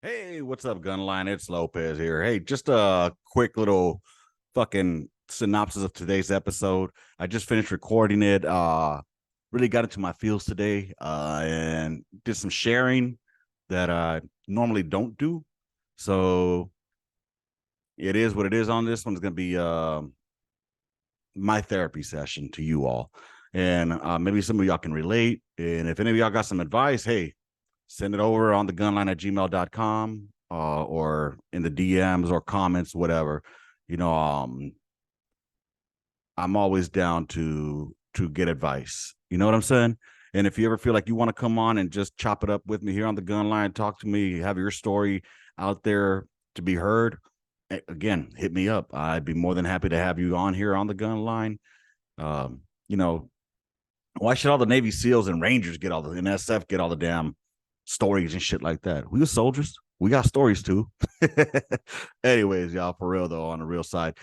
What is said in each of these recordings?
Hey, what's up, Gunline? It's Lopez here. Hey, just a quick little fucking synopsis of today's episode. I just finished recording it. Really got into my feels today, and did some sharing that I normally don't do. So it is what it is on this one. Is gonna be my therapy session to you all. And maybe some of y'all can relate. And if any of y'all got some advice, hey, send it over on the gunline at gmail.com or in the DMs or comments, whatever. You know, I'm always down to get advice. You know what I'm saying? And if you ever feel like you want to come on and just chop it up with me here on the gun line, talk to me, have your story out there to be heard, again, hit me up. I'd be more than happy to have you on here on the gun line. You know, why should all the Navy SEALs and Rangers get all the and SF get all the damn stories and shit like that? We were soldiers. We got stories too. Anyways, y'all, for real though, on the real side,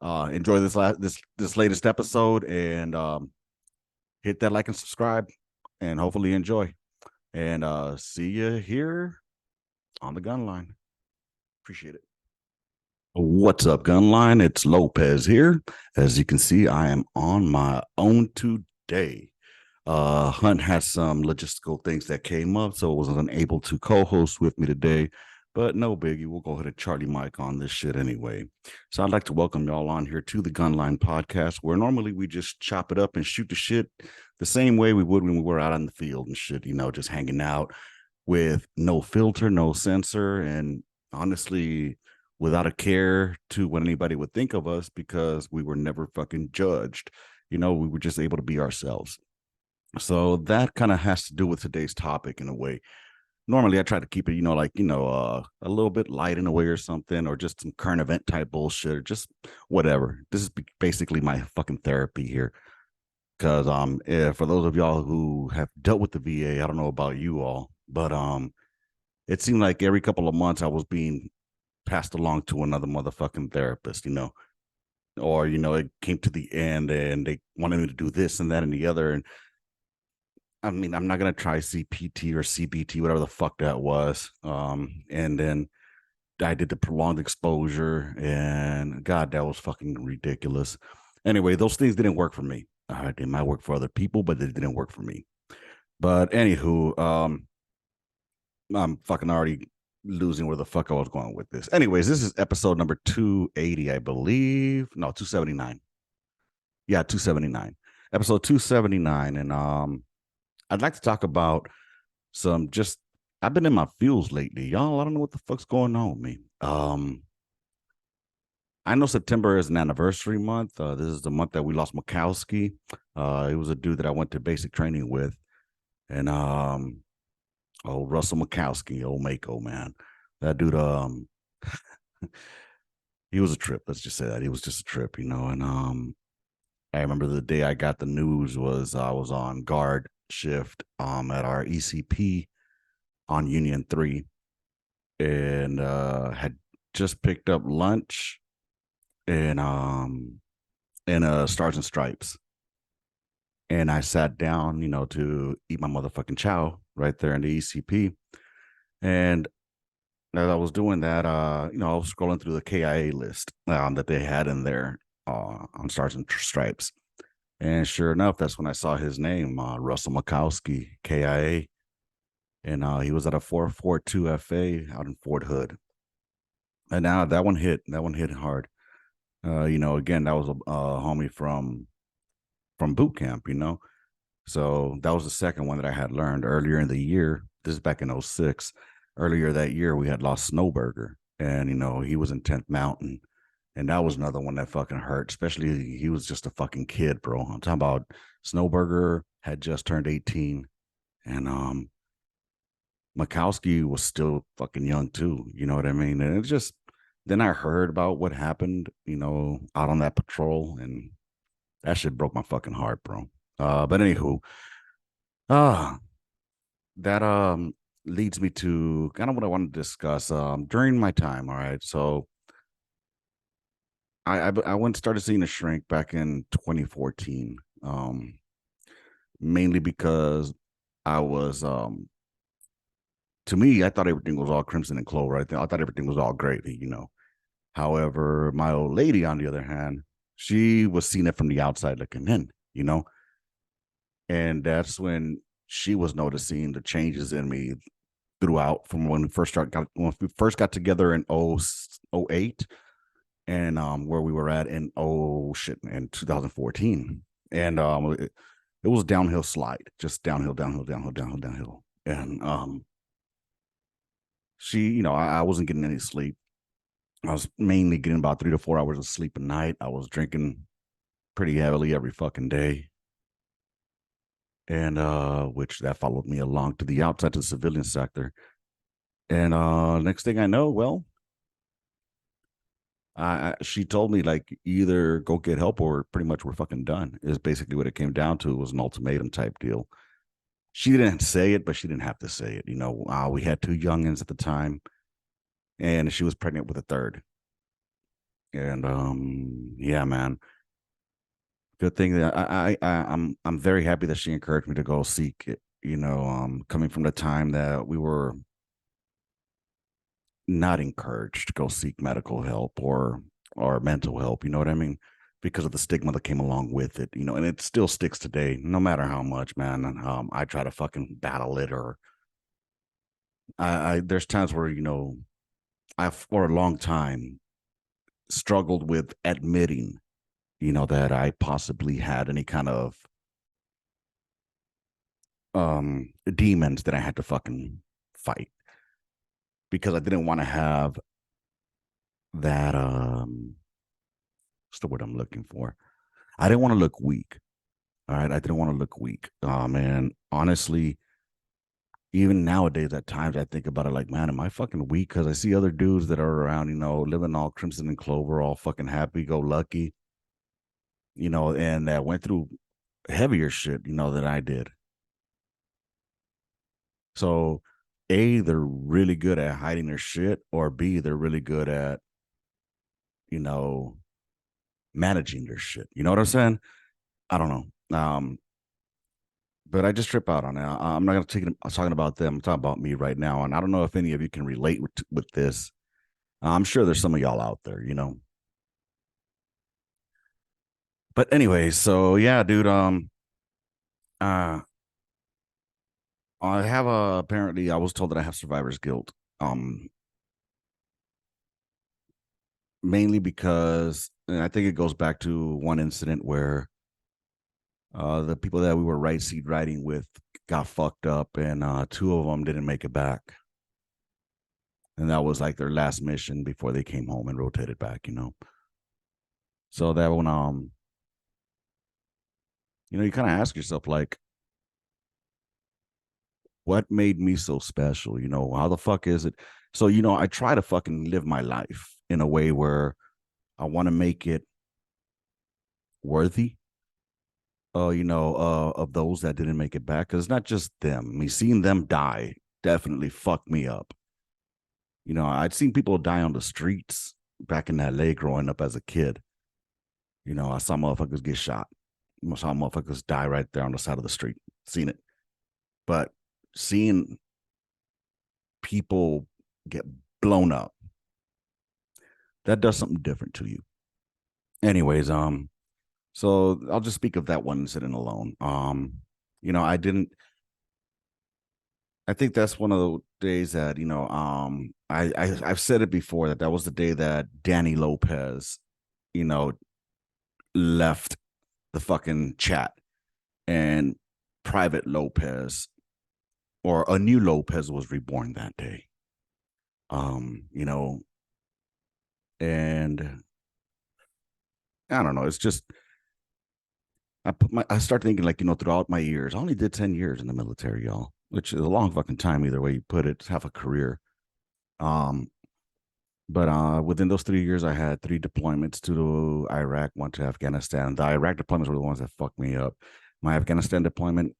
enjoy this latest episode and hit that like and subscribe and hopefully enjoy. And see you here on the gun line. Appreciate it. What's up, Gunline? It's Lopez here. As you can see, I am on my own today. Hunt had some logistical things that came up, so wasn't unable to co-host with me today. But no biggie, we'll go ahead and Charlie Mike on this shit anyway. So I'd like to welcome y'all on here to the Gunline podcast, where normally we just chop it up and shoot the shit the same way we would when we were out on the field and shit, just hanging out with no filter, no censor, and honestly, without a care to what anybody would think of us because we were never fucking judged. We were just able to be ourselves. So that kind of has to do with today's topic in a way. Normally, I try to keep it, a little bit light in a way or something, or just some current event type bullshit, or just whatever. This is basically my fucking therapy here. Because for those of y'all who have dealt with the VA, I don't know about you all, but it seemed like every couple of months I was being passed along to another motherfucking therapist, or it came to the end and they wanted me to do this and that and the other. And I mean, I'm not gonna try CPT or CBT, whatever the fuck that was. And then I did the prolonged exposure, and God, that was fucking ridiculous. Anyway, those things didn't work for me. All right, they might work for other people, but they didn't work for me. But anywho, I'm fucking already losing where the fuck I was going with this. Anyways, this is episode number 280, I believe. No, 279. Yeah, 279. Episode 279. And I'd like to talk about some just I've been in my feels lately, y'all. I don't know what the fuck's going on with me. I know September is an anniversary month. This is the month that we lost Mikowski. He was a dude that I went to basic training with. And old Russell Mikowski, old Mako, man. That dude, he was a trip. Let's just say that. He was just a trip, and I remember the day I got the news was I was on guard shift at our ECP on Union 3 and had just picked up lunch and Stars and Stripes. And I sat down, to eat my motherfucking chow right there in the ECP. And as I was doing that, I was scrolling through the KIA list that they had in there on Stars and Stripes. And sure enough, that's when I saw his name, Russell Mikowski, KIA. And he was at a 442 FA out in Fort Hood. And now that one hit hard. Again, that was a homie from boot camp, So that was the second one that I had learned earlier in the year. This is back in 06. Earlier that year, we had lost Snowburger. And, he was in 10th Mountain. And that was another one that fucking hurt, especially he was just a fucking kid, bro. I'm talking about Snowburger had just turned 18. And Mikowski was still fucking young too. You know what I mean? And it's just, then I heard about what happened, out on that patrol. And that shit broke my fucking heart, bro. But anywho, that leads me to kind of what I want to discuss during my time. All right. So I went started seeing a shrink back in 2014, mainly because I was to me, I thought everything was all crimson and clover. I thought everything was all gravy, you know. However, my old lady, on the other hand, she was seeing it from the outside looking in, you know, and that's when she was noticing the changes in me throughout from when we first got together in 08 and where we were at in in 2014. And it was downhill slide, just downhill, downhill, downhill, downhill, downhill. And she, you know, I wasn't getting any sleep. I was mainly getting about 3 to 4 hours of sleep a night. I was drinking pretty heavily every fucking day. And which that followed me along to the outside to the civilian sector. And next thing I know, well, she told me like either go get help or pretty much we're fucking done. Is basically what it came down to. It was an ultimatum type deal. She didn't say it, but she didn't have to say it. You know, we had two youngins at the time, and she was pregnant with a third. And yeah, man. Good thing that I'm very happy that she encouraged me to go seek it. You know, coming from the time that we were not encouraged to go seek medical help or mental help. You know what I mean? Because of the stigma that came along with it. You know, and it still sticks today, no matter how much, man. I try to fucking battle it, or I there's times where you know I've for a long time struggled with admitting, you know, that I possibly had any kind of demons that I had to fucking fight because I didn't want to have that what's the word I'm looking for? I didn't want to look weak. All right. I didn't want to look weak. And honestly, even nowadays at times I think about it like, man, am I fucking weak? Because I see other dudes that are around, you know, living all crimson and clover, all fucking happy go lucky, you know, and that went through heavier shit, you know, than I did. So A, they're really good at hiding their shit, or B, they're really good at, you know, managing their shit. You know what I'm saying? I don't know. But I just trip out on it. I'm not gonna take it. I'm talking about them. I'm talking about me right now, and I don't know if any of you can relate with this. I'm sure there's some of y'all out there, you know. But anyway, so yeah, dude. Uh, I have a apparently I was told that I have survivor's guilt. Mainly because and I think it goes back to one incident where the people that we were right seed riding with got fucked up, and two of them didn't make it back, and that was like their last mission before they came home and rotated back. You know, so that when you know, you kind of ask yourself like, what made me so special? You know, how the fuck is it? So you know, I try to fucking live my life in a way where I want to make it worthy you know, of those that didn't make it back. Cause it's not just them. I mean, seeing them die definitely fucked me up. You know, I'd seen people die on the streets back in LA growing up as a kid. You know, I saw motherfuckers get shot. I saw motherfuckers die right there on the side of the street. Seen it. But seeing people get blown up, that does something different to you. Anyways, so I'll just speak of that one incident alone. You know, I think that's one of the days that, you know, I've said it before that was the day that Danny Lopez, you know, left the fucking chat, and Private Lopez or a new Lopez was reborn that day. You know, and I don't know, it's just I start thinking like, you know, throughout my years, I only did 10 years in the military, y'all, which is a long fucking time either way you put it. It's half a career. Um, but within those 3 years, I had three deployments: two to Iraq, one to Afghanistan. The Iraq deployments were the ones that fucked me up. My Afghanistan deployment,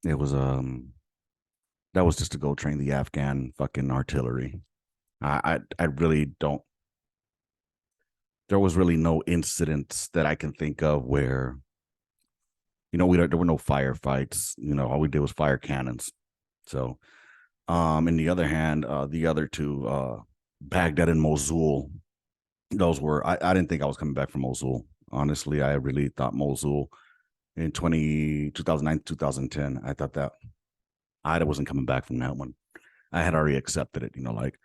it was that was just to go train the Afghan fucking artillery. I really don't. There was really no incidents that I can think of where, you know, there were no firefights. You know, all we did was fire cannons. So In the other hand, the other two, Baghdad and Mosul, those were I didn't think I was coming back from Mosul. Honestly, I really thought Mosul in 2009, 2010. I thought that I wasn't coming back from that one. I had already accepted it, like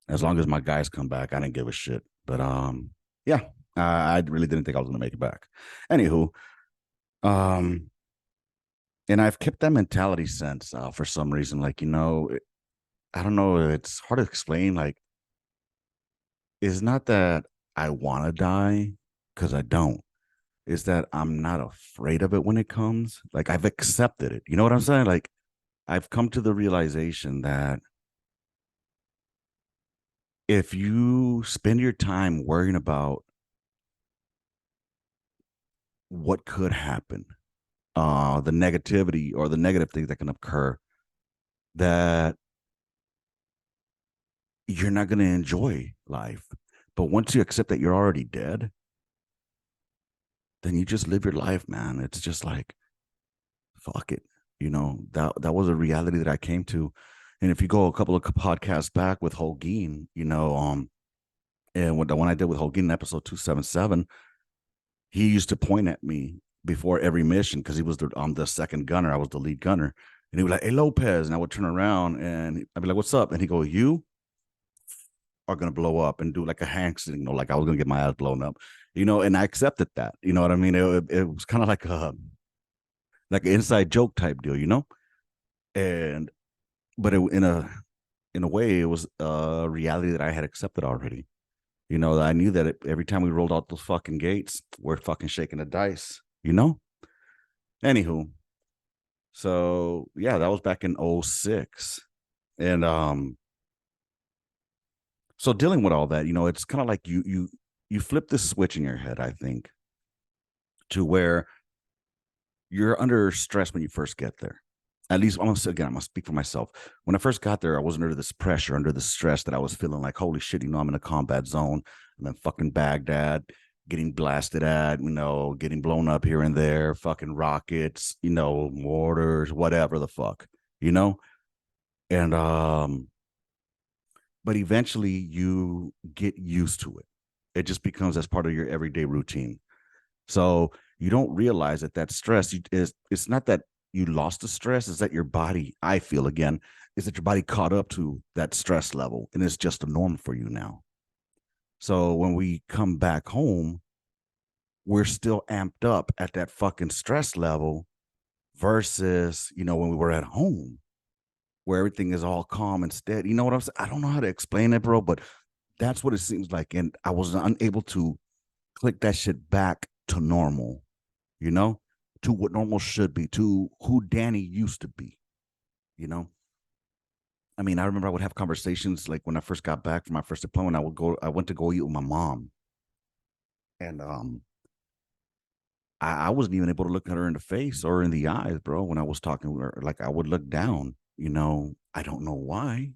as long as my guys come back, I didn't give a shit. But yeah, I really didn't think I was gonna make it back. Anywho, um, and I've kept that mentality since for some reason. Like I don't know. It's hard to explain. Like, it's not that I want to die because I don't. Is that I'm not afraid of it when it comes. Like I've accepted it. You know what I'm saying? Like I've come to the realization that if you spend your time worrying about what could happen, the negativity or the negative things that can occur, that you're not going to enjoy life. But once you accept that you're already dead, then you just live your life, man. It's just like, fuck it. That was a reality that I came to. And if you go a couple of podcasts back with Holguin, and the one I did with Holguin in episode 277, he used to point at me before every mission because he was the second gunner. I was the lead gunner. And he was like, "Hey, Lopez." And I would turn around and I'd be like, "What's up?" And he go, "You are going to blow up," and do like a hand signal, like I was going to get my ass blown up, and I accepted that. You know what I mean? It was kind of like an inside joke type deal, and but in a way, it was a reality that I had accepted already. I knew that every time we rolled out those fucking gates, we're fucking shaking the dice. Anywho, so yeah, that was back in '06, and so dealing with all that, it's kind of like you flip the switch in your head, I think, to where you're under stress when you first get there. At least, I'm gonna speak for myself. When I first got there, I was under this pressure, under the stress that I was feeling like, holy shit, I'm in a combat zone. I'm in fucking Baghdad, getting blasted at, getting blown up here and there, fucking rockets, mortars, whatever the fuck, you know? And but eventually you get used to it. It just becomes as part of your everyday routine. So you don't realize that stress is, it's not that you lost the stress, is that your body, I feel again, is that your body caught up to that stress level and it's just a norm for you now. So when we come back home, we're still amped up at that fucking stress level versus, when we were at home where everything is all calm and steady. You know what I'm saying? I don't know how to explain it, bro, but that's what it seems like. And I was unable to click that shit back to normal, you know, to what normal should be, to who Danny used to be, you know. I mean, I remember I would have conversations like when I first got back from my first deployment, I went to go eat with my mom. And I wasn't even able to look at her in the face or in the eyes, bro, when I was talking with her. Like I would look down, I don't know why,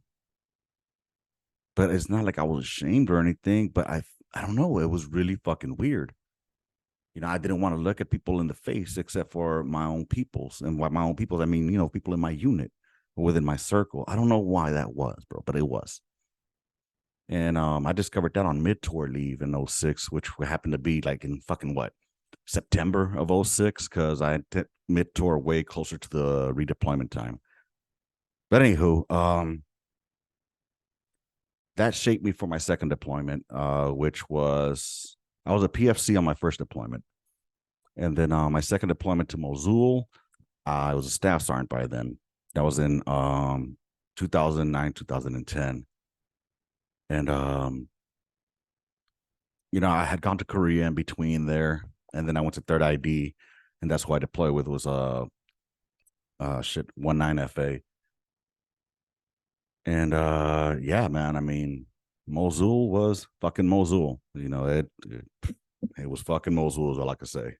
but it's not like I was ashamed or anything, but I don't know. It was really fucking weird. I didn't want to look at people in the face except for my own peoples. And by my own peoples, I mean, people in my unit or within my circle. I don't know why that was, bro, but it was. And I discovered that on mid tour leave in '06, which happened to be like in fucking what, September of '06, because I mid tour way closer to the redeployment time. But anywho, that shaped me for my second deployment, which was I was a PFC on my first deployment. And then my second deployment to Mosul, I was a staff sergeant by then. That was in 2009, 2010. And, I had gone to Korea in between there. And then I went to Third ID. And that's who I deployed with was 19FA. And yeah, man, I mean, Mosul was fucking Mosul. It was fucking Mosul is all I could say.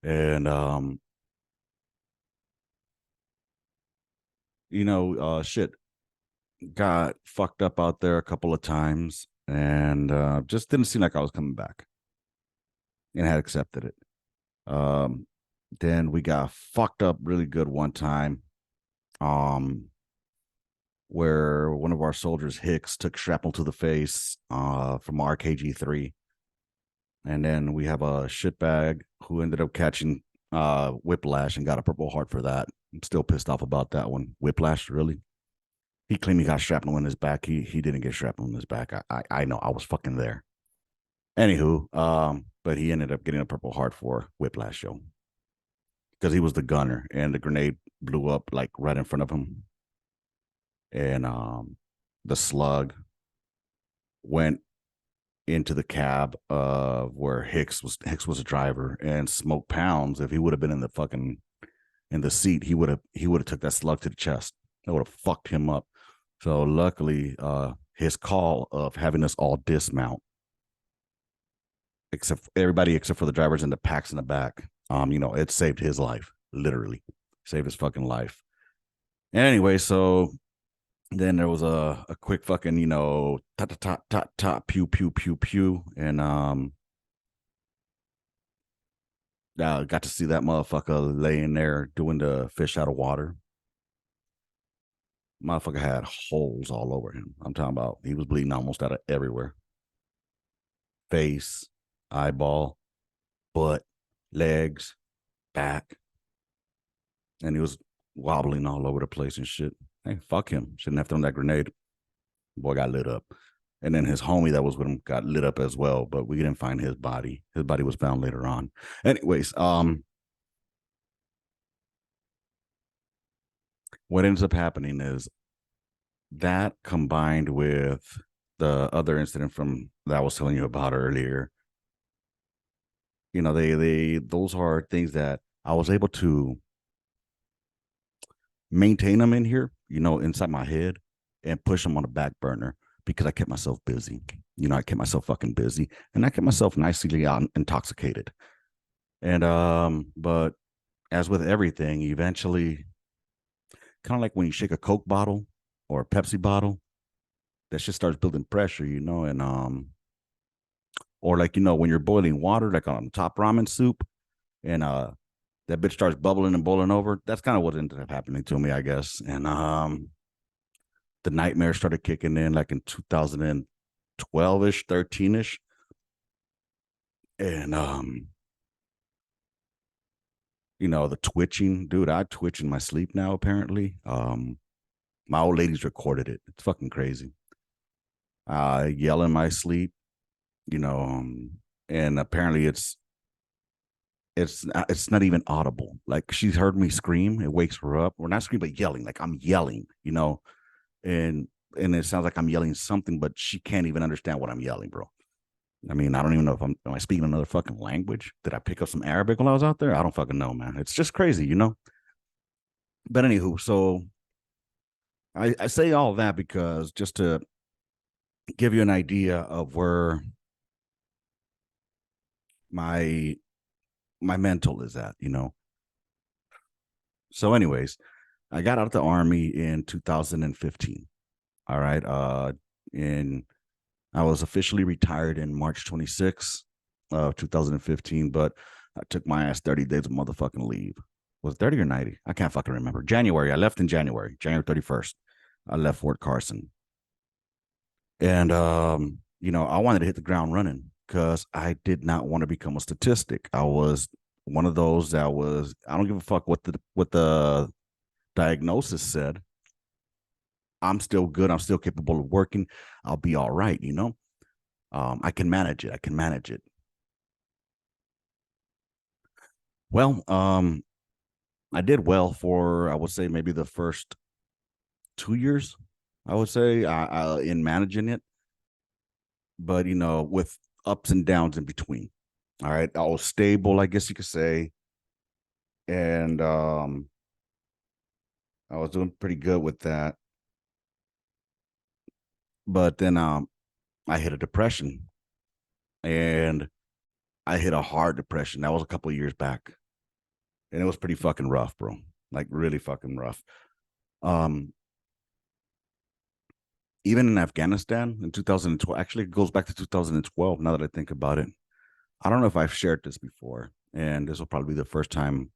And shit, got fucked up out there a couple of times and just didn't seem like I was coming back and had accepted it. Um, then we got fucked up really good one time. Um, where one of our soldiers, Hicks, took shrapnel to the face from RKG 3. And then we have a shitbag who ended up catching whiplash and got a Purple Heart for that. I'm still pissed off about that one. Whiplash, really? He claimed he got shrapnel in his back. He didn't get shrapnel in his back. I know. I was fucking there. Anywho, but he ended up getting a Purple Heart for Whiplash show because he was the gunner and the grenade blew up like right in front of him. And the slug went into the cab where Hicks was a driver, and Smoke Pounds, if he would have been in the fucking in the seat, he would have took that slug to the chest. That would have fucked him up. So luckily, his call of having us all dismount, except for the drivers and the packs in the back, it saved his life, literally saved his fucking life. Anyway, so then there was a quick fucking, tot tot tot tot pew pew pew pew, and got to see that motherfucker laying there doing the fish out of water. Motherfucker had holes all over him. I'm talking about he was bleeding almost out of everywhere. Face, eyeball, butt, legs, back. And he was wobbling all over the place and shit. Hey, fuck him. Shouldn't have thrown that grenade. Boy got lit up. And then his homie that was with him got lit up as well, but we didn't find his body. His body was found later on. Anyways, what ends up happening is that combined with the other incident from that I was telling you about earlier, those are things that I was able to maintain them in here, inside my head, and push them on the back burner because I kept myself busy. I kept myself fucking busy, and I kept myself nicely intoxicated. And but as with everything, eventually, kind of like when you shake a Coke bottle or a Pepsi bottle, that shit starts building pressure, and or like when you're boiling water, like on top ramen soup, and that bitch starts bubbling and boiling over. That's kind of what ended up happening to me, I guess. And the nightmare started kicking in like in 2012-ish, 13-ish. And the twitching, dude, I twitch in my sleep now, apparently. My old lady's recorded it. It's fucking crazy. I yell in my sleep, and apparently it's not even audible. Like she's heard me scream, it wakes her up. We're not screaming, but yelling. Like I'm yelling, and it sounds like I'm yelling something, but she can't even understand what I'm yelling, bro. I mean, I don't even know if am I speaking another fucking language? Did I pick up some Arabic while I was out there? I don't fucking know, man. It's just crazy, But anywho, so I say all that because just to give you an idea of where my mental is at, So, anyways, I got out of the army in 2015. All right. And I was officially retired in March 26th of 2015, but I took my ass 30 days of motherfucking leave. Was it 30 or 90? I can't fucking remember. January. I left in January 31st. I left Fort Carson. And, I wanted to hit the ground running because I did not want to become a statistic. I was one of those I don't give a fuck what the diagnosis said. I'm still good. I'm still capable of working. I'll be all right, I can manage it. Well, I did well for, I would say, maybe the first 2 years, I would say, in managing it. But, with ups and downs in between. All right. I was stable, I guess you could say. And I was doing pretty good with that. But then I hit a depression. And I hit a hard depression. That was a couple of years back. And it was pretty fucking rough, bro. Like really fucking rough. Even in Afghanistan in 2012, actually it goes back to 2012 now that I think about it. I don't know if I've shared this before, and this will probably be the first time.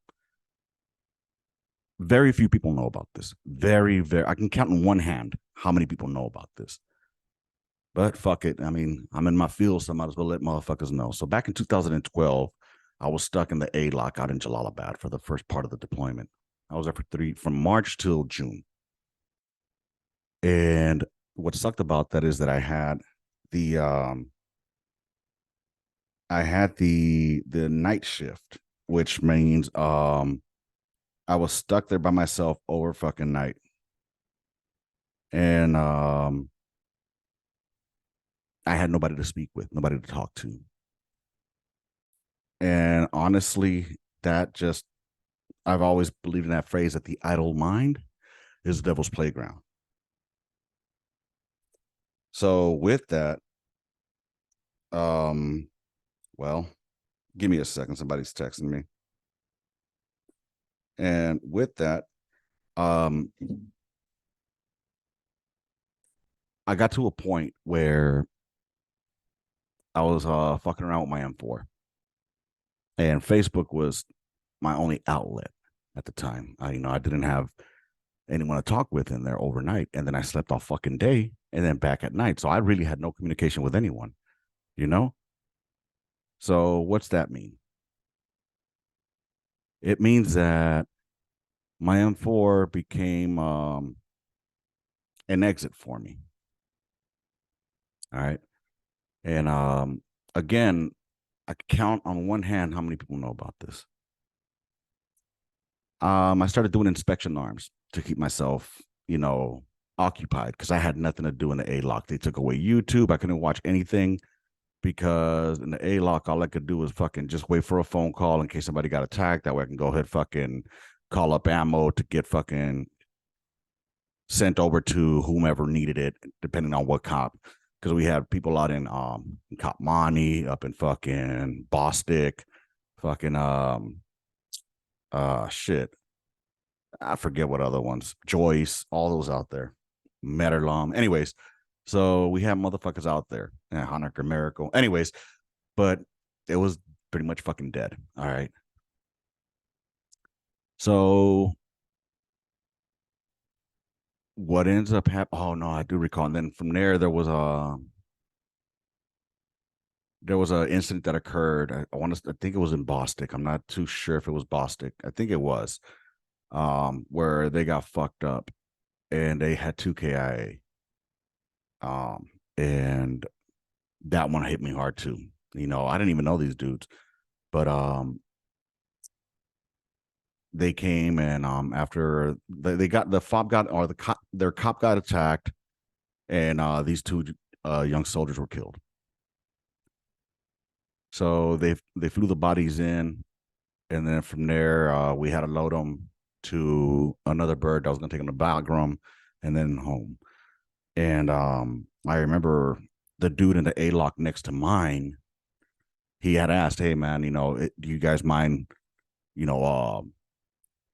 Very few people know about this. Very, very, I can count in one hand how many people know about this. But fuck it. I mean, I'm in my field, so I might as well let motherfuckers know. So back in 2012, I was stuck in the A lock out in Jalalabad for the first part of the deployment. I was there from March till June. And what sucked about that is that the the night shift, which means I was stuck there by myself over fucking night. And I had nobody to speak with, nobody to talk to. And honestly, that just, I've always believed in that phrase that the idle mind is the devil's playground. So with that, well, give me a second. Somebody's texting me. And with that, I got to a point where I was fucking around with my M4. And Facebook was my only outlet at the time. I didn't have anyone to talk with in there overnight. And then I slept all fucking day and then back at night. So I really had no communication with anyone, you know? So what's that mean? It means that my M4 became an exit for me. All right. And again, I count on one hand how many people know about this. I started doing inspection arms to keep myself, occupied because I had nothing to do in the A lock. They took away YouTube. I couldn't watch anything because in the A lock, all I could do was fucking just wait for a phone call in case somebody got attacked. That way I can go ahead fucking call up ammo to get fucking sent over to whomever needed it, depending on what cop. Because we had people out in Kopmani, up in fucking Bostic, fucking shit. I forget what other ones. Joyce, all those out there. Metterlom. Anyways, so we have motherfuckers out there. Yeah, Hanukkah Miracle. Anyways, but it was pretty much fucking dead. All right. So what ends up happening? Oh no, I do recall. And then from there, there was an incident that occurred. I think it was in Bostic. I'm not too sure if it was Bostic. I think it was, where they got fucked up and they had two KIA. And that one hit me hard too. I didn't even know these dudes, but they came and after they got the fob got or the cop, their cop got attacked, and these two young soldiers were killed. So they flew the bodies in, and then from there we had to load them to another bird that was going to take them to Bagram and then home. And I remember the dude in the A lock next to mine. He had asked, "Hey man, do you guys mind,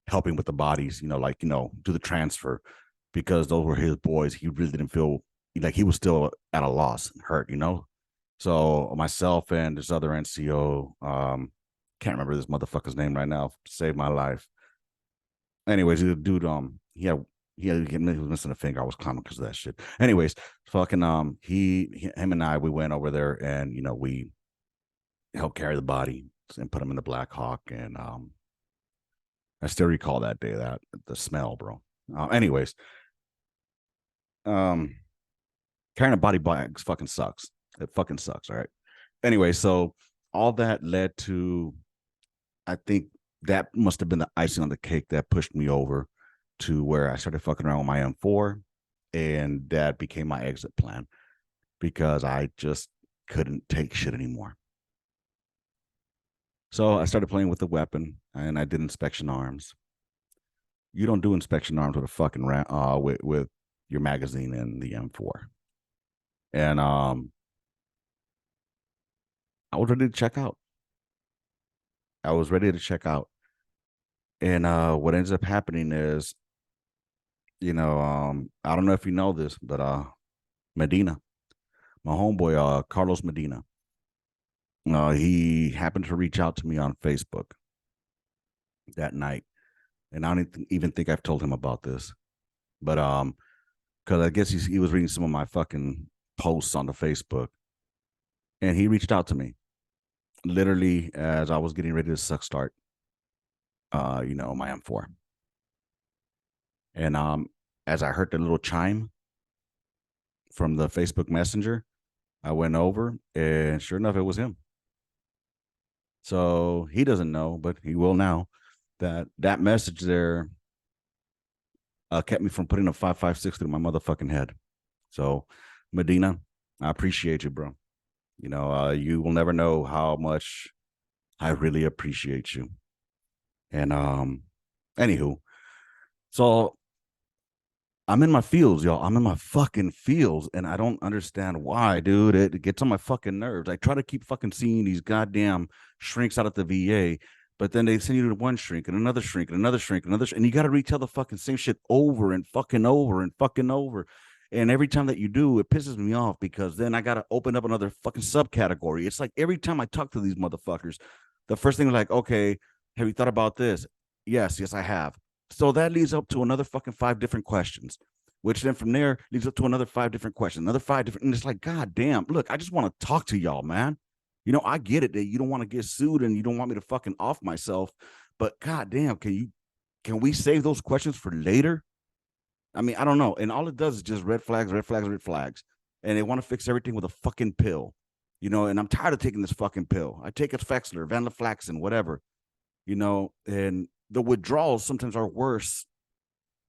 helping with the bodies? Do the transfer?" Because those were his boys. He really didn't feel like he was still at a loss, hurt. So myself and this other NCO, can't remember this motherfucker's name right now to save my life. Anyways, the dude, he was missing a finger. I was clowning because of that shit. Anyways, fucking him and I, we went over there and we helped carry the body and put him in the Black Hawk. And I still recall that day, that the smell, bro. Anyways, carrying a body bags fucking sucks. It fucking sucks. All right. Anyway, so all that led to, I think that must have been the icing on the cake that pushed me over to where I started fucking around with my M4, and that became my exit plan because I just couldn't take shit anymore. So I started playing with the weapon and I did inspection arms. You don't do inspection arms with a fucking with your magazine in the M4. And I was ready to check out. I was ready to check out. And what ends up happening is, I don't know if you know this, but Medina, my homeboy, Carlos Medina, he happened to reach out to me on Facebook that night. And I don't even think I've told him about this. But because I guess he was reading some of my fucking posts on the Facebook, and he reached out to me literally as I was getting ready to suck start. My M4, and as I heard the little chime from the Facebook Messenger, I went over, and sure enough, it was him. So he doesn't know, but he will now that message there kept me from putting a 5.56 through my motherfucking head. So, Medina, I appreciate you, bro. You will never know how much I really appreciate you. And anywho, so I'm in my fields, y'all. I'm in my fucking fields, and I don't understand why, dude. It gets on my fucking nerves. I try to keep fucking seeing these goddamn shrinks out at the VA, but then they send you to one shrink and another shrink and another shrink and another, and you got to retell the fucking same shit over and fucking over and fucking over. And every time that you do, it pisses me off because then I got to open up another fucking subcategory. It's like every time I talk to theyese motherfuckers, the first thing is like, okay, have you thought about this? Yes, I have. So that leads up to another fucking 5 different questions, which then from there leads up to another 5 different questions, another 5 different. And it's like, God damn, look, I just want to talk to y'all, man. I get it that you don't want to get sued and you don't want me to fucking off myself, but God damn, can we save those questions for later? I mean, I don't know. And all it does is just red flags, red flags, red flags. And they want to fix everything with a fucking pill, and I'm tired of taking this fucking pill. I take Fexler, Venlafaxine, whatever, and the withdrawals sometimes are worse.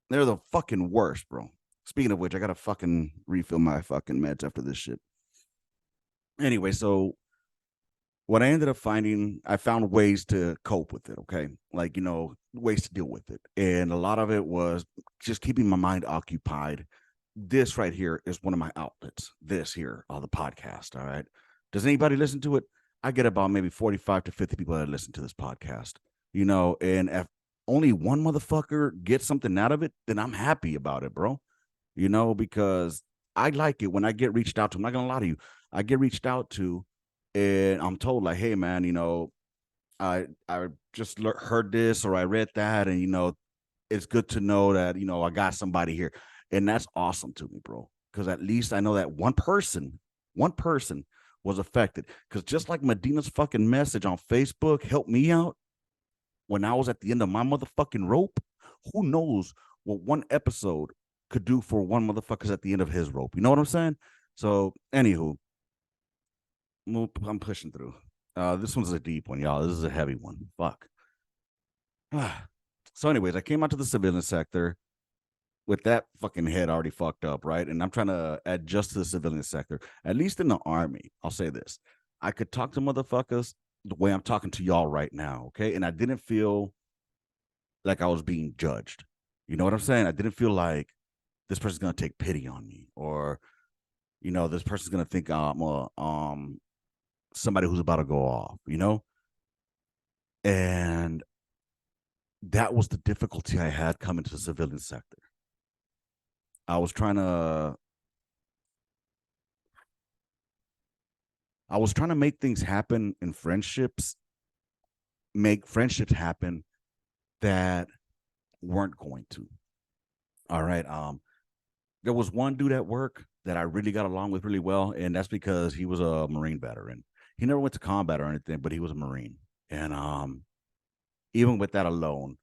They're the fucking worst, bro. Speaking of which, I gotta fucking refill my fucking meds after this shit. Anyway, so what I ended up finding, I found ways to cope with it, okay? Like, ways to deal with it. And a lot of it was just keeping my mind occupied. This right here is one of my outlets. This here, the podcast, all right? Does anybody listen to it? I get about maybe 45 to 50 people that listen to this podcast, and if only one motherfucker gets something out of it, then I'm happy about it, bro. Because I like it when I get reached out to. I'm not gonna lie to you. I get reached out to, and I'm told like, hey man, I just heard this or I read that, and it's good to know that I got somebody here, and that's awesome to me, bro. Because at least I know that one person was affected. Because just like Medina's fucking message on Facebook helped me out when I was at the end of my motherfucking rope, who knows what one episode could do for one motherfucker's at the end of his rope. You know what I'm saying? So, anywho, I'm pushing through. This one's a deep one, y'all. This is a heavy one. Fuck. So, anyways, I came out to the civilian sector with that fucking head already fucked up, right? And I'm trying to adjust to the civilian sector. At least in the army, I'll say this: I could talk to motherfuckers the way I'm talking to y'all right now, okay? And I didn't feel like I was being judged. You know what I'm saying? I didn't feel like this person's gonna take pity on me, or this person's gonna think I'm somebody who's about to go off, and that was the difficulty I had coming to the civilian sector. I was trying to make things happen in friendships, make friendships happen that weren't going to. All right. There was one dude at work that I really got along with really well, and that's because he was a Marine veteran. He never went to combat or anything, but he was a Marine. And even with that alone,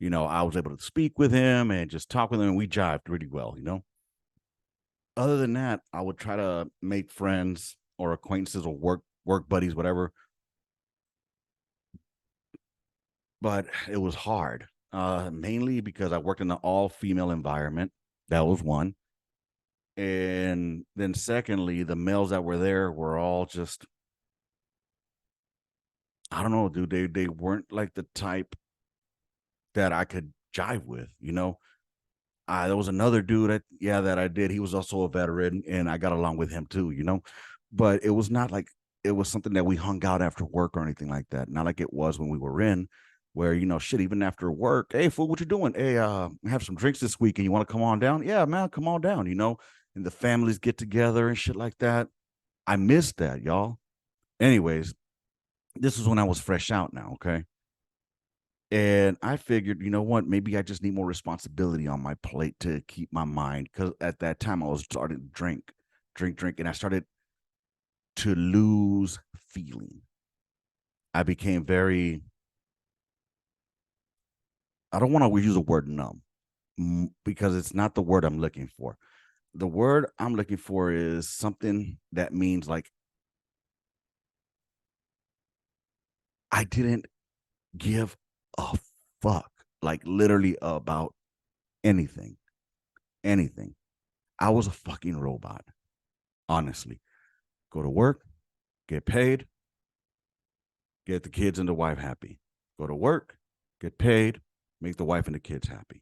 I was able to speak with him and just talk with him, and we jived really well, Other than that, I would try to make friends or acquaintances or work buddies, whatever. But it was hard, mainly because I worked in an all-female environment. That was one. And then secondly, the males that were there were all just, I don't know, dude. They weren't like the type that I could jive with, There was another dude that I did. He was also a veteran, and I got along with him too, But it was not like it was something that we hung out after work or anything like that. Not like it was when we were in, where shit, even after work, hey fool, what you doing? Hey, have some drinks this week, and you want to come on down? Yeah, man, come on down, and the families get together and shit like that. I missed that, y'all. Anyways, this was when I was fresh out now, okay? And I figured, you know what? Maybe I just need more responsibility on my plate to keep my mind. Because at that time, I was starting to drink, and I started to lose feeling. I became very, I don't want to use the word numb because it's not the word I'm looking for. The word I'm looking for is something that means like I didn't give a fuck, like literally about anything, anything. I was a fucking robot, honestly. Go to work, get paid, get the kids and the wife happy. Go to work, get paid, make the wife and the kids happy.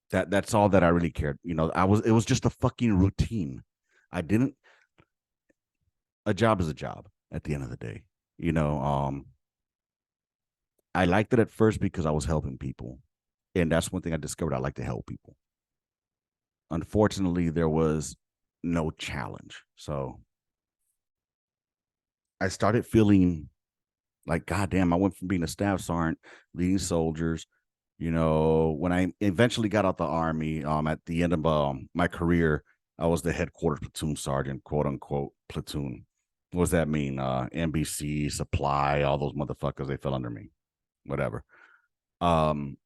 That's all that I really cared. It was just a fucking routine. I didn't A job is a job at the end of the day. You know, I liked it at first because I was helping people. And that's one thing I discovered. I like to help people. Unfortunately, there was no challenge. So I started feeling like, goddamn, I went from being a staff sergeant, leading soldiers. When I eventually got out the army, at the end of my career, I was the headquarters platoon sergeant, quote unquote platoon. What does that mean? NBC, supply, all those motherfuckers, they fell under me. Whatever. Um,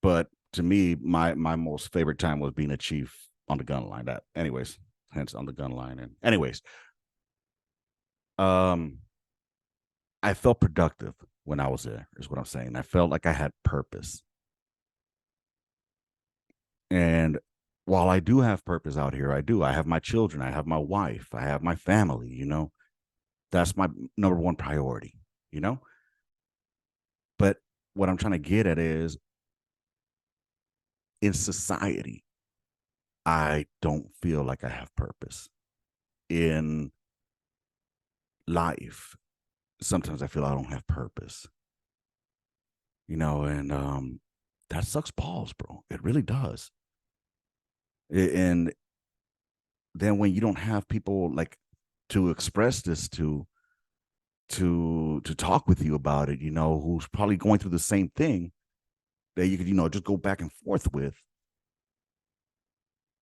but to me, my most favorite time was being a chief on the gun line. That, anyways, hence on the gun line. And anyways, um, I felt productive when I was there. Is what I'm saying. I felt like I had purpose. And while I do have purpose out here, I do. I have my children. I have my wife. I have my family. That's my number one priority. You know. But what I'm trying to get at is in society, I don't feel like I have purpose in life. Sometimes I feel I don't have purpose, and that sucks balls, bro. It really does. And then when you don't have people like to express this to talk with you about it, who's probably going through the same thing that you could, just go back and forth with,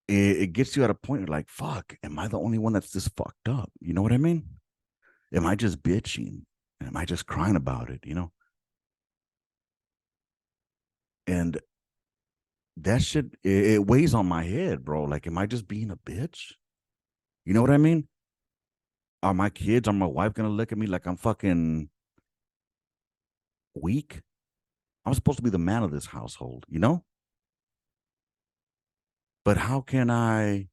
it gets you at a point like, fuck, am I the only one that's this fucked up? You know what I mean? Am I just bitching? Am I just crying about it? And that shit, it weighs on my head, bro. Like, am I just being a bitch? You know what I mean? Are my kids, are my wife gonna look at me like I'm fucking weak? I'm supposed to be the man of this household? But how can I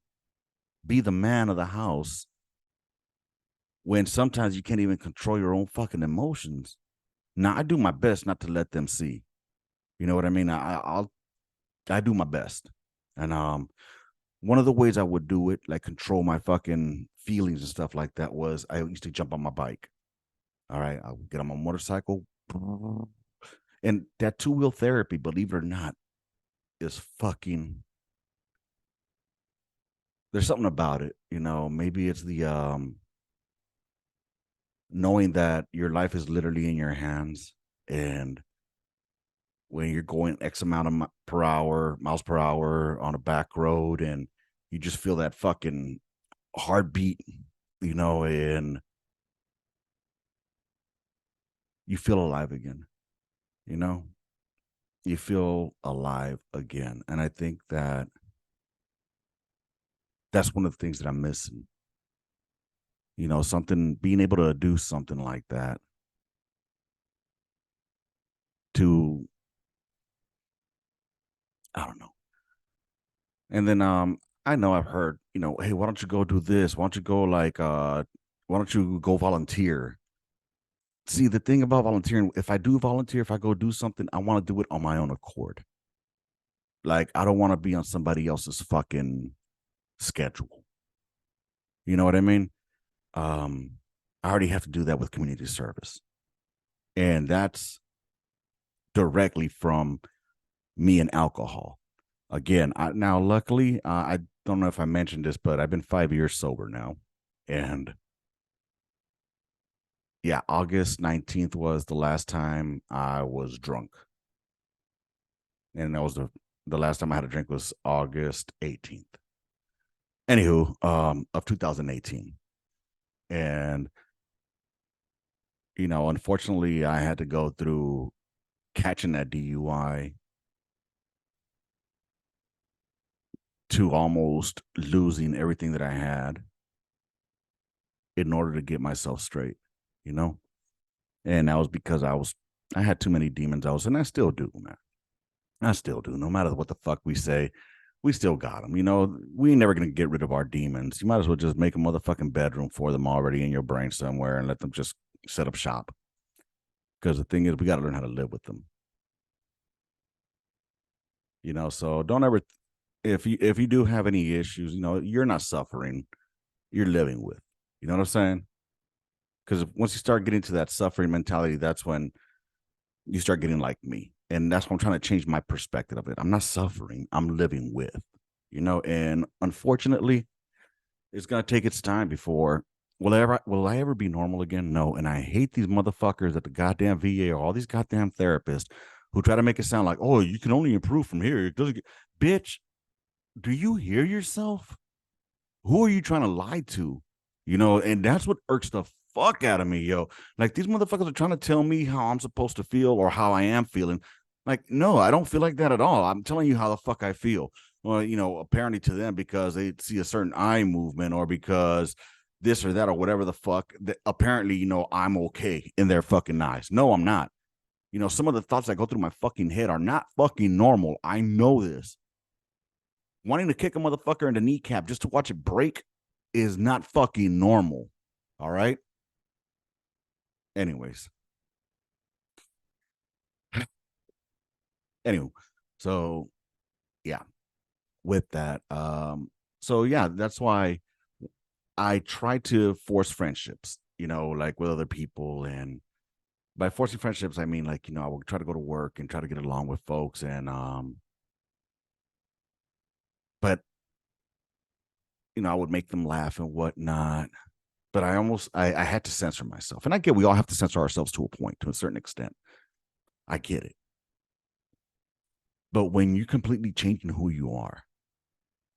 be the man of the house when sometimes you can't even control your own fucking emotions? Now, I do my best not to let them see. You know what I mean? I do my best, and one of the ways I would do it, like control my fucking feelings and stuff like that, was I used to jump on my bike. All right, I would get on my motorcycle, and that two-wheel therapy, believe it or not, is fucking. There's something about it, Maybe it's the knowing that your life is literally in your hands, and when you're going X amount of miles per hour on a back road, and you just feel that fucking heartbeat, and you feel alive again, you know, you feel alive again. And I think that that's one of the things that I'm missing, something, being able to do something like that to, I don't know. And then, I know I've heard, hey, why don't you go do this? Why don't you go like, why don't you go volunteer? See, the thing about volunteering, if I do volunteer, if I go do something, I want to do it on my own accord. Like, I don't want to be on somebody else's fucking schedule. You know what I mean? Um, I already have to do that with community service. And that's directly from me and alcohol. Again, now luckily, I don't know if I mentioned this, but I've been 5 years sober now. And yeah, August 19th was the last time I was drunk. and that was the last time I had a drink was August 18th. Anywho, of 2018. And unfortunately, I had to go through catching that DUI to almost losing everything that I had in order to get myself straight, you know? And that was because I had too many demons. And I still do, man. I still do. No matter what the fuck we say, we still got them. We ain't never going to get rid of our demons. You might as well just make a motherfucking bedroom for them already in your brain somewhere and let them just set up shop. Because the thing is, we got to learn how to live with them. So don't ever, if you do have any issues, you're not suffering, you're living with. You know what I'm saying? Because once you start getting to that suffering mentality, that's when you start getting like me. And that's why I'm trying to change my perspective of it. I'm not suffering, I'm living with, and unfortunately, it's gonna take its time before will I ever be normal again? No. And I hate these motherfuckers at the goddamn VA or all these goddamn therapists who try to make it sound like, oh, you can only improve from here. It doesn't bitch, do you hear yourself? Who are you trying to lie to? And that's what irks the fuck out of me, yo. Like these motherfuckers are trying to tell me how I'm supposed to feel or how I am feeling. Like, no, I don't feel like that at all. I'm telling you how the fuck I feel. Well, apparently to them because they see a certain eye movement or because this or that or whatever the fuck, that apparently, I'm okay in their fucking eyes. No, I'm not. Some of the thoughts that go through my fucking head are not fucking normal. I know this. Wanting to kick a motherfucker in the kneecap just to watch it break is not fucking normal. All right. Anyways. Anyway, so yeah, with that. So yeah, that's why I try to force friendships, like with other people. And by forcing friendships, I mean like, I will try to go to work and try to get along with folks. And but I would make them laugh and whatnot. But I had to censor myself. And I get we all have to censor ourselves to a point, to a certain extent. I get it. But when you're completely changing who you are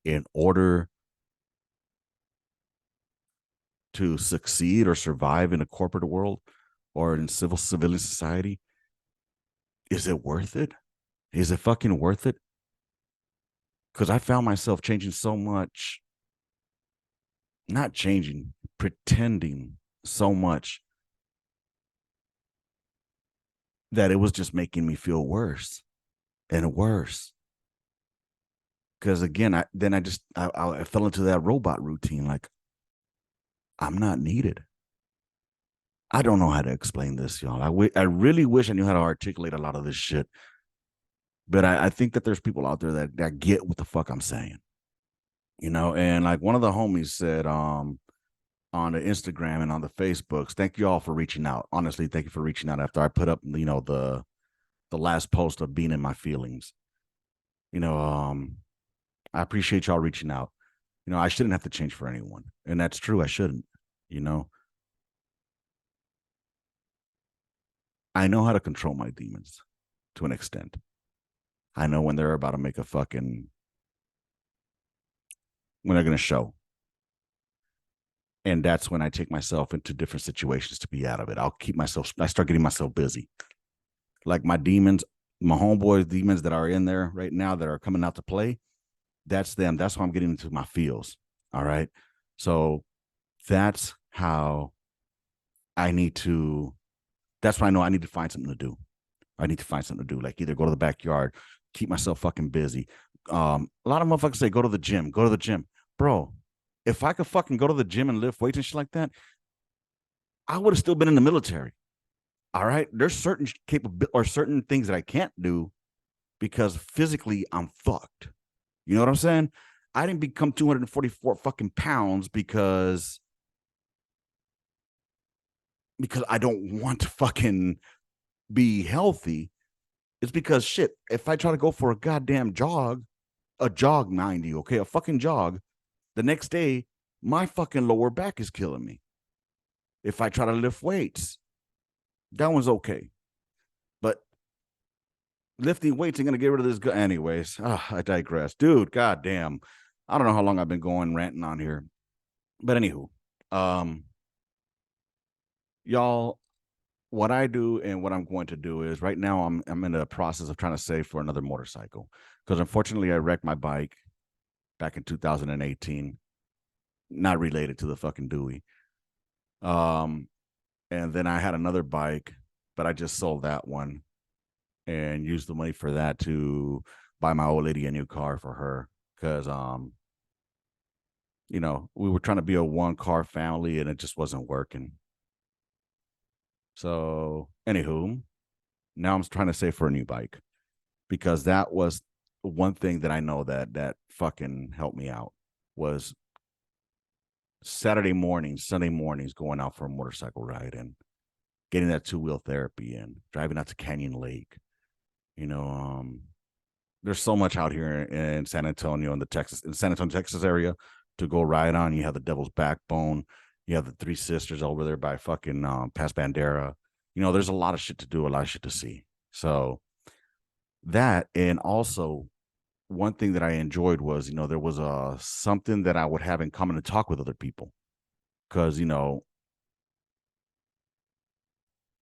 in order to succeed or survive in a corporate world or in civilian society, is it worth it? Is it fucking worth it? Because I found myself changing so much, not changing, pretending so much that it was just making me feel worse and worse. Because again, I fell into that robot routine. Like, I'm not needed. I don't know how to explain this, y'all. I really wish I knew how to articulate a lot of this shit. But I think that there's people out there that get what the fuck I'm saying. And like one of the homies said, on the Instagram and on the Facebooks, thank you all for reaching out. Honestly, thank you for reaching out after I put up, the last post of being in my feelings. I appreciate y'all reaching out. I shouldn't have to change for anyone. And that's true. I shouldn't, I know how to control my demons to an extent. I know when they're about to make when they're going to show. And that's when I take myself into different situations to be out of it. I start getting myself busy. Like my demons, my homeboys, demons that are in there right now that are coming out to play, that's them. That's why I'm getting into my feels. All right. So that's how that's why I know I need to find something to do. I need to find something to do, like either go to the backyard, keep myself fucking busy. A lot of motherfuckers say, go to the gym. Bro, if I could fucking go to the gym and lift weights and shit like that, I would have still been in the military. All right. There's certain certain things that I can't do because physically I'm fucked. You know what I'm saying? I didn't become 244 fucking pounds because I don't want to fucking be healthy. It's because shit, if I try to go for a goddamn jog, mind you, okay, a fucking jog, the next day, my fucking lower back is killing me. If I try to lift weights, that one's okay. But lifting weights ain't gonna get rid of this guy. Anyways, I digress, dude. God damn, I don't know how long I've been going ranting on here, but anywho, um, y'all, what I do and what I'm going to do is right now I'm in the process of trying to save for another motorcycle because unfortunately I wrecked my bike back in 2018, not related to the fucking Dewey. Um, and then I had another bike, but I just sold that one and used the money for that to buy my old lady a new car for her because we were trying to be a one car family and it just wasn't working. So anywho, now I'm trying to save for a new bike because that was one thing that I know that fucking helped me out was Saturday mornings, Sunday mornings, going out for a motorcycle ride and getting that two-wheel therapy in, driving out to Canyon Lake. You know, there's so much out here in San Antonio, in San Antonio, Texas area to go ride on. You have the Devil's Backbone. You have the Three Sisters over there by fucking past Bandera. There's a lot of shit to do, a lot of shit to see. So that, and also one thing that I enjoyed was, there was something that I would have in common to talk with other people. Because,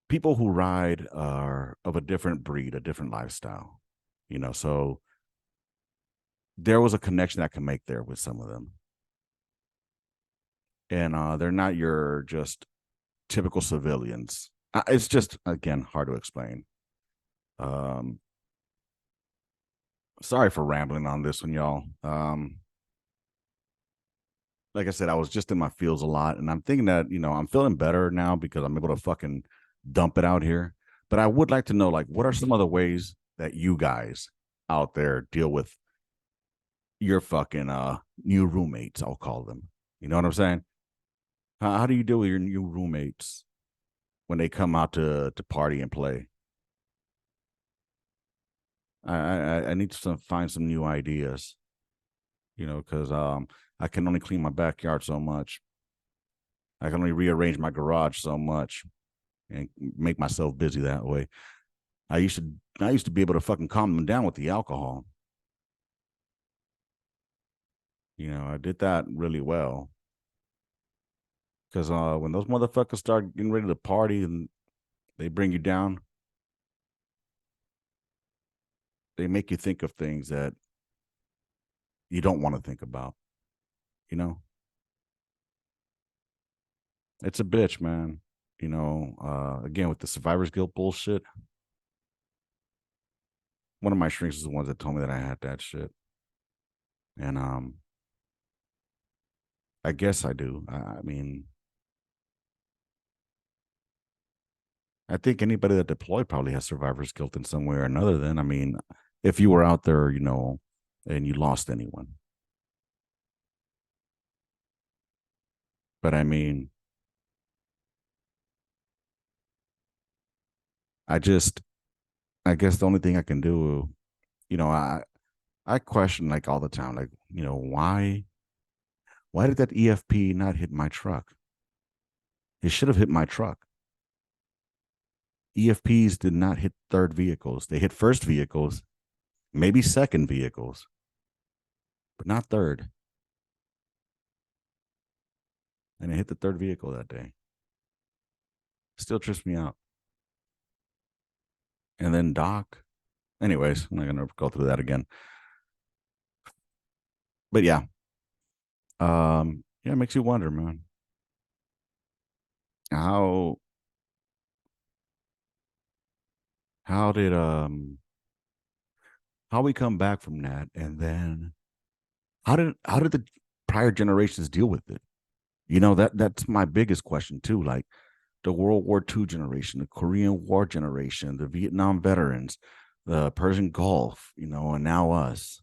people who ride are of a different breed, a different lifestyle, so there was a connection I could make there with some of them. And they're not your just typical civilians. It's just, again, hard to explain. Um, Sorry for rambling on this one, y'all. Like I said, I was just in my feels a lot, and I'm thinking that I'm feeling better now because I'm able to fucking dump it out here. But I would like to know, like, what are some other ways that you guys out there deal with your fucking new roommates? I'll call them. You know what I'm saying? How do you deal with your new roommates when they come out to party and play? I need to find some new ideas. Because I can only clean my backyard so much. I can only rearrange my garage so much and make myself busy that way. I used to be able to fucking calm them down with the alcohol. I did that really well. Because when those motherfuckers start getting ready to party and they bring you down, they make you think of things that you don't want to think about. You know, it's a bitch, man. Again, with the survivor's guilt bullshit, one of my shrinks is the ones that told me that I had that shit. And I guess I do. I mean, I think anybody that deployed probably has survivor's guilt in some way or another. Then, I mean, if you were out there, and you lost anyone. But I mean, I just, I guess the only thing I can do, you know, I question like all the time, like, why did that EFP not hit my truck? It should have hit my truck. EFPs did not hit third vehicles. They hit first vehicles, maybe second vehicles, but not third. And it hit the third vehicle that day. Still trips me out. And then Doc. Anyways, I'm not gonna go through that again. But yeah. Yeah, it makes you wonder, man. How how did how we come back from that, and then how did the prior generations deal with it? That's my biggest question too. Like the World War II generation, the Korean War generation, the Vietnam veterans, the Persian Gulf, and now us.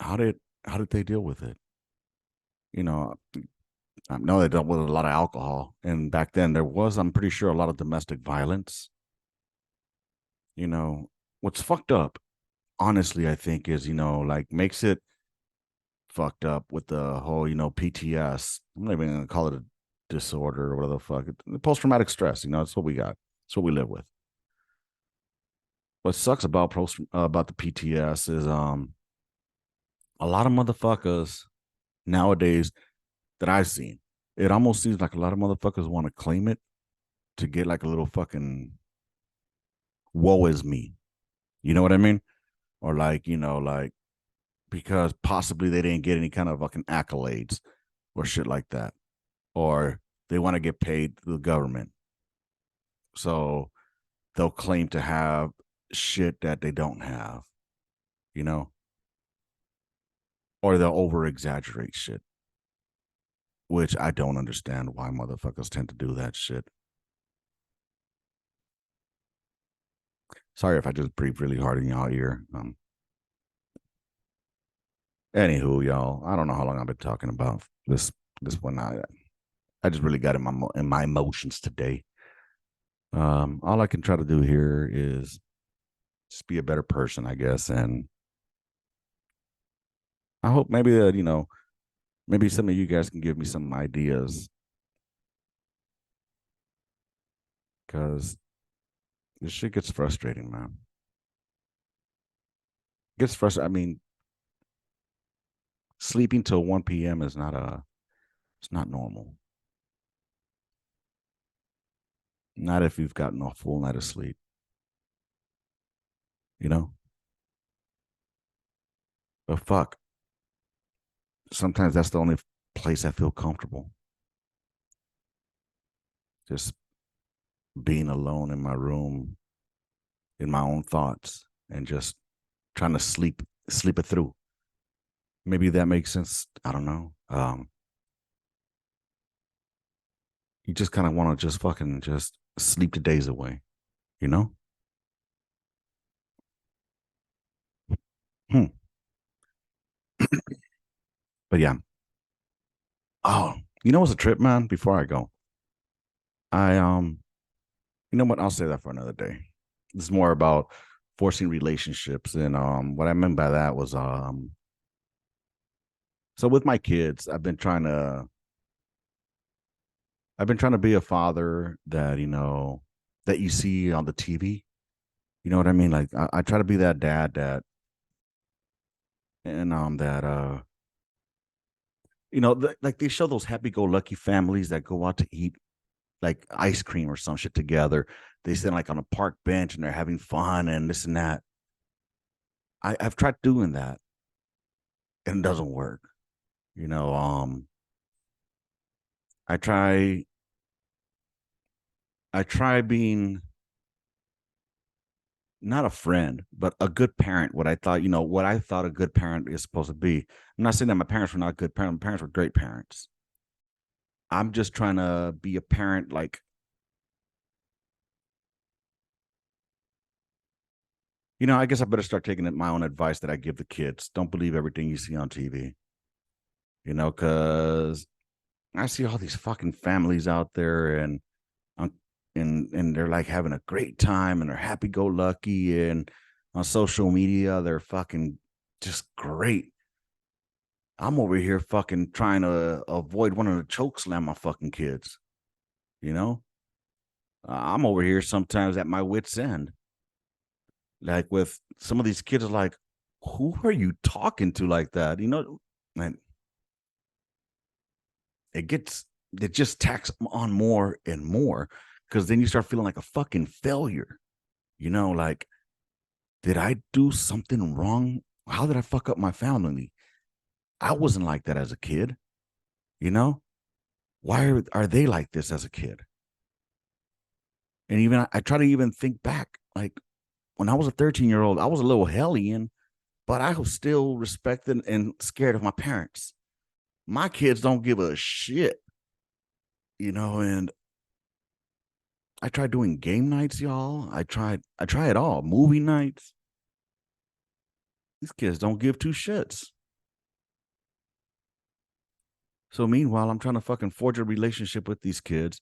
How did how did they deal with it? You know, I know they dealt with a lot of alcohol, and back then there was, I'm pretty sure, a lot of domestic violence. What's fucked up, honestly, I think, is like makes it fucked up with the whole PTS. I'm not even gonna call it a disorder or whatever the fuck. Post traumatic stress. That's what we got. That's what we live with. what sucks about about the PTS is a lot of motherfuckers nowadays that I've seen. It almost seems like a lot of motherfuckers want to claim it to get like a little fucking woe is me. You know what I mean? Or like, like because possibly they didn't get any kind of fucking accolades or shit like that. Or they want to get paid through the government. So they'll claim to have shit that they don't have, you know? Or they'll over exaggerate shit, which I don't understand why motherfuckers tend to do that shit. Sorry if I just breathe really hard in y'all ear. Anywho, y'all, I don't know how long I've been talking about this one. I just really got in my emotions today. All I can try to do here is just be a better person, I guess, and I hope maybe that maybe some of you guys can give me some ideas because this shit gets frustrating, man. It gets frustrating. I mean, sleeping till 1 p.m. is not it's not normal. Not if you've gotten a full night of sleep, you know? But fuck, sometimes that's the only place I feel comfortable. Just being alone in my room, in my own thoughts, and just trying to sleep it through. Maybe that makes sense. I don't know. You just kind of want to just fucking just sleep the days away, you know? Hmm. But yeah. Oh, you know what's a trip, man? Before I go, I you know what? I'll say that for another day. This is more about forcing relationships, and what I meant by that was so with my kids, I've been trying to be a father that that you see on the TV. You know what I mean? Like I try to be that dad that and that like they show those happy-go-lucky families that go out to eat like ice cream or some shit together. They sit like on a park bench and they're having fun and this and that. I've tried doing that and it doesn't work. You know, I try I try being not a friend, but a good parent. What I thought a good parent is supposed to be. I'm not saying that my parents were not good parents. My parents were great parents. I'm just trying to be a parent like, I guess I better start taking it my own advice that I give the kids. Don't believe everything you see on TV, because I see all these fucking families out there um, and they're like having a great time and they're happy go lucky and on social media they're fucking just great. I'm over here fucking trying to avoid one of the choke slam my fucking kids, you know? I'm over here sometimes at my wits' end. Like with some of these kids are like, who are you talking to like that? And it gets it just tacks on more and more because then you start feeling like a fucking failure. Like, did I do something wrong? How did I fuck up my family? I wasn't like that as a kid, you know? Why are they like this as a kid? And even I try to even think back, like when I was a 13-year-old, I was a little hellion, but I was still respected and scared of my parents. My kids don't give a shit, and I tried doing game nights, y'all. I try it all. Movie nights. These kids don't give two shits. So meanwhile, I'm trying to fucking forge a relationship with these kids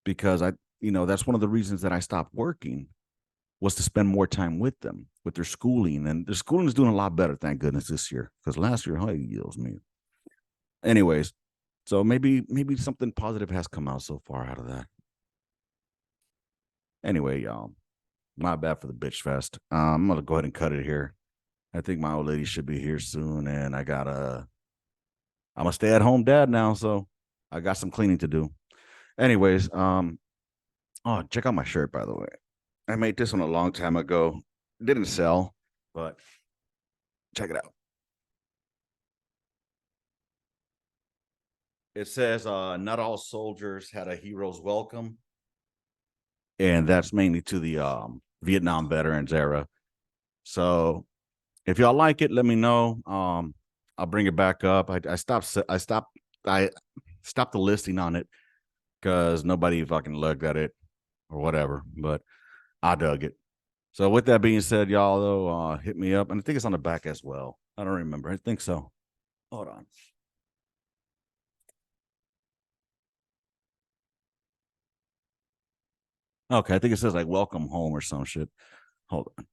because that's one of the reasons that I stopped working was to spend more time with them, with their schooling. And their schooling is doing a lot better, thank goodness, this year. Because last year, hey, yells me. Anyways, so maybe something positive has come out so far out of that. Anyway, y'all. My bad for the bitch fest. I'm gonna go ahead and cut it here. I think my old lady should be here soon, and I'm a stay at home dad now, so I got some cleaning to do. Anyways, oh, check out my shirt, by the way. I made this one a long time ago. It didn't sell, but check it out. It says, not all soldiers had a hero's welcome. And that's mainly to the Vietnam veterans era. So if y'all like it, let me know. I'll bring it back up. I stopped the listing on it because nobody fucking looked at it or whatever, but I dug it. So with that being said, y'all though, hit me up. And I think it's on the back as well. I don't remember. I think so. Hold on. Okay, I think it says like welcome home or some shit. Hold on.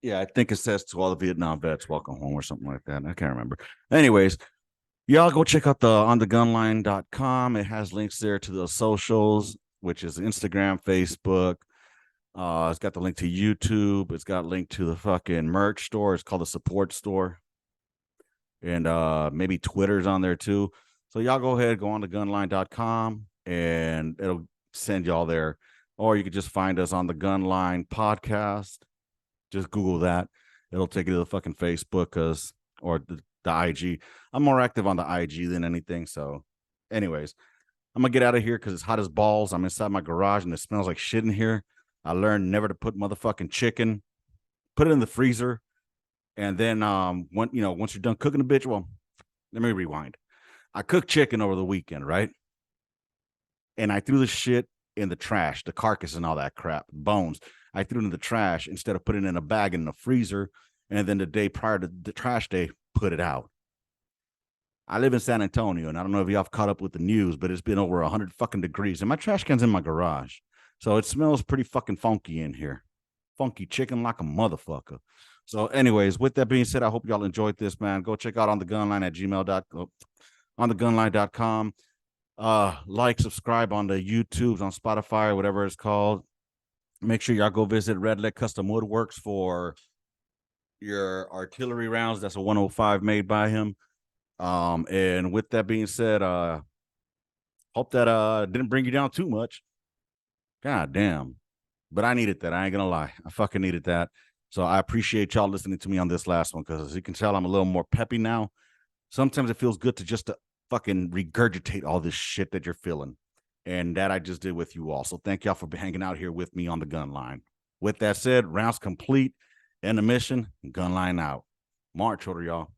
Yeah, I think it says to all the Vietnam vets, welcome home or something like that. I can't remember. Anyways, y'all go check out the onthegunline.com. It has links there to the socials, which is Instagram, Facebook. It's got the link to YouTube. It's got a link to the fucking merch store. It's called the support store. And maybe Twitter's on there too. So y'all go ahead, go on to gunline.com and it'll send y'all there. Or you could just find us on the Gunline podcast. Just Google that. It'll take you to the fucking Facebook or the IG. I'm more active on the IG than anything. So, anyways, I'm gonna get out of here because it's hot as balls. I'm inside my garage and it smells like shit in here. I learned never to put motherfucking chicken, put it in the freezer, and then once you're done cooking the bitch, well, let me rewind. I cooked chicken over the weekend, right? And I threw the shit in the trash, the carcass and all that crap, bones. I threw it in the trash instead of putting it in a bag in the freezer. And then the day prior to the trash day, put it out. I live in San Antonio, and I don't know if y'all have caught up with the news, but it's been over 100 fucking degrees, and my trash can's in my garage. So it smells pretty fucking funky in here. Funky chicken like a motherfucker. So, anyways, with that being said, I hope y'all enjoyed this, man. Go check out on the gunline at gmail.com, on the gunline.com. Like, subscribe on the YouTubes, on Spotify, or whatever it's called. Make sure y'all go visit Redleg Custom Woodworks for your artillery rounds. That's a 105 made by him. And with that being said, hope that didn't bring you down too much. God damn. But I needed that. I ain't gonna lie. I fucking needed that. So I appreciate y'all listening to me on this last one because as you can tell, I'm a little more peppy now. Sometimes it feels good to fucking regurgitate all this shit that you're feeling. And that I just did with you all. So thank y'all for hanging out here with me on the gun line. With that said, rounds complete and the mission, gun line out. March order, y'all.